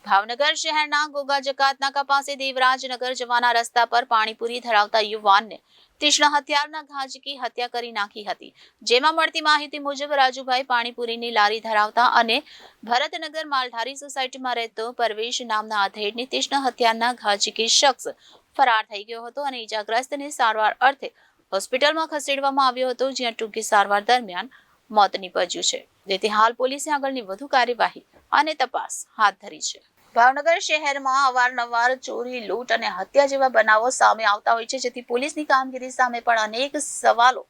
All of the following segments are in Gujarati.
ભાવનગર શહેરના ગોગા જકાતનાકા પાસે દેવરાજનગર જવાના રસ્તા પર પાણીપુરી ધરાવતા યુવાનને તીક્ષ્ણ હથિયારના ઘા ઝીકી હત્યા કરી નાખી હતી। જેમાં મળતી માહિતી મુજબ રાજુભાઈ પાણીપુરીની લારી ધરાવતા અને ભરતનગર માલધારી સોસાયટીમાં રહેતો પરવેશ નામના આધેડની તીક્ષ્ણ હથિયારના ઘા ઝીકી શખ્સ ફરાર થઈ ગયો હતો અને ઈજાગ્રસ્તને સારવાર અર્થે હોસ્પિટલમાં ખસેડવામાં આવ્યો હતો, જ્યાં ટૂંકી સારવાર દરમિયાન મોત નીપજ્યું છે। જેથી હાલ પોલીસે આગળની વધુ કાર્યવાહી અને તપાસ હાથ ધરી છે। ભાવનગર શહેરમાં અવારનવાર ચોરી, લૂંટ અને હત્યા જેવા બનાવો સામે આવતા હોય છે, જેથી પોલીસની કામગીરી સામે પણ અનેક સવાલો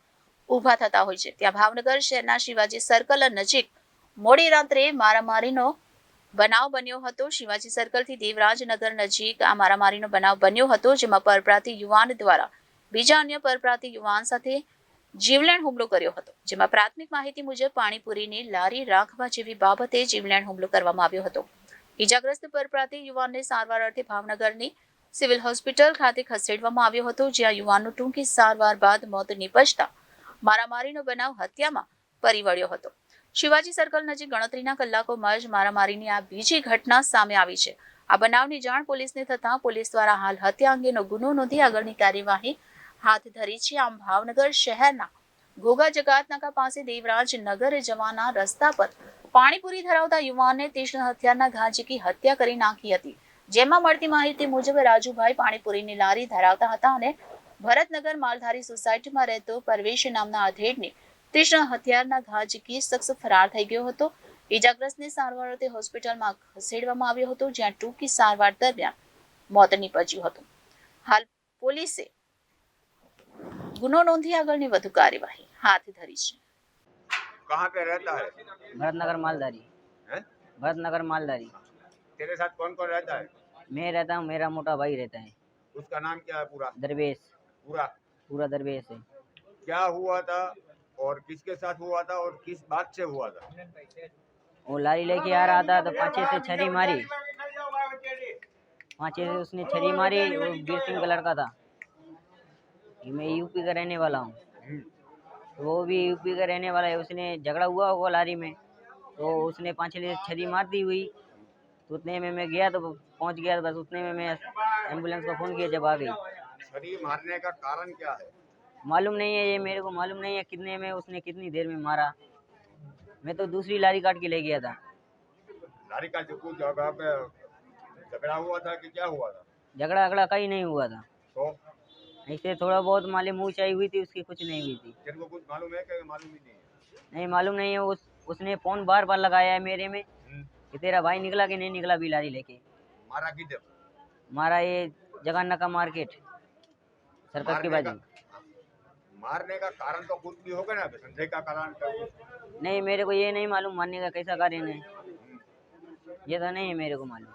ઊભા થતા હોય છે। ત્યાં ભાવનગર શહેરના શિવાજી સર્કલ નજીક મોડી રાત્રે મારામારીનો બનાવ બન્યો હતો। શિવાજી સર્કલથી દેવરાજનગર નજીક આ મારામારીનો બનાવ બન્યો હતો, જેમાં પરપ્રાંતીય યુવાન દ્વારા બીજા અન્ય પરપ્રાંતીય યુવાન સાથે જીવલેણ હુમલો કર્યો હતો। જેમાં પ્રાથમિક માહિતી મુજબ પાણીપુરીની લારી રાખવા જેવી બાબતે જીવલેણ હુમલો કરવામાં આવ્યો હતો। ઈજાગ્રસ્ત પરપ્રાંતીય યુવાનને સારવાર અર્થે ભાવનગરની સિવિલ હોસ્પિટલ ખાતે ખસેડવામાં આવ્યો હતો, જ્યાં યુવાનનું ટૂંકી સારવાર બાદ મોત નીપજતા મારામારીનો બનાવ હત્યામાં પરિવળ્યો હતો। શિવાજી સર્કલ નજીક ગણતરીના કલાકોમાં જ મારામારીની આ બીજી ઘટના સામે આવી છે। આ બનાવની જાણ પોલીસને થતાં પોલીસ દ્વારા હાલ હત્યા અંગેનો ગુનો નોંધી આગળની કાર્યવાહી હાથ ધરી છે। આમ ભાવનગર શહેરના ઘોઘા જકાતનાકા પાસે દેવરાજનગર જવાના રસ્તા પર પાણીપુરી ધરાવતા યુવાનને તીક્ષ્ણ હથિયારના ઘા ઝીકી હત્યા કરી નાખી હતી। જેમાં મળતી માહિતી મુજબ રાજુભાઈ પાણીપુરીની લારી ધરાવતા હતા અને ભરતનગર માલધારી સોસાયટીમાં રહેતો પરવેશ નામના આધેડને તીક્ષ્ણ હથિયારના ઘા ઝીકી શખ્સ ફરાર થઈ ગયો હતો। ઈજાગ્રસ્તને સારવાર અર્થે હોસ્પિટલમાં ખસેડવામાં આવ્યો હતો, જ્યાં ટૂંકી સારવાર દરમિયાન મોત નીપજ્યું હતું। હાલ પોલીસે गुनो नोंधी आगळनी વધુ કાર્યવાહી हाथ धरी છે। कहाँ पे रहता है? भरतनगर मालधारी। हैं? भरतनगर मालधारी। तेरे साथ कौन कौन रहता है? मैं रहता हूँ, मेरा मोटा भाई रहता है उसका नाम क्या है पूरा? दरवेश। पूरा पूरा दरवेश है। क्या हुआ था और किसके साथ हुआ था और किस बात से हुआ था? वो लारी लेके आ रहा था तो पीछे से छरी मारी, पीछे से उसने छरी मारी। वो बीर सिंह का लड़का था, मैं यूपी का रहने वाला हूँ, वो भी यूपी का रहने वाला है। उसने झगड़ा हुआ होगा लारी में, तो उसने पांचले से छरी मार दी हुई। तो उतने में मैं गया तो पहुंच गया, बस उतने में मैं एम्बुलेंस को फ़ोन किया जब आ गई। छरी मारने का कारण क्या है? मालूम नहीं है, ये मेरे को मालूम नहीं है कितने में उसने कितनी देर में मारा। मैं तो दूसरी लारी काट के ले गया था। लारी का जो कुछ जगह पे झगड़ा हुआ था कि क्या हुआ था? झगड़ा झगड़ा कहीं नहीं हुआ था, तो ऐसे थोड़ा बहुत मालूम ऊंचाई हुई थी, उसकी कुछ नहीं हुई थी। तेरे को कुछ मालूम है कि मालूम ही नहीं है? नहीं मालूम नहीं है। उसने फ़ोन बार बार लगाया है मेरे में कि तेरा भाई निकला कि नहीं निकला भी लारी लेके। मारा किधर? मारा ये जगन्नाका मार्केट सर्कस के बाजू। मारने का कारण तो कुछ भी होगा ना, संदेह का कारण का कुछ? नहीं मेरे को ये नहीं मालूम मारने का कैसा कारण है, ये तो नहीं है मेरे को मालूम।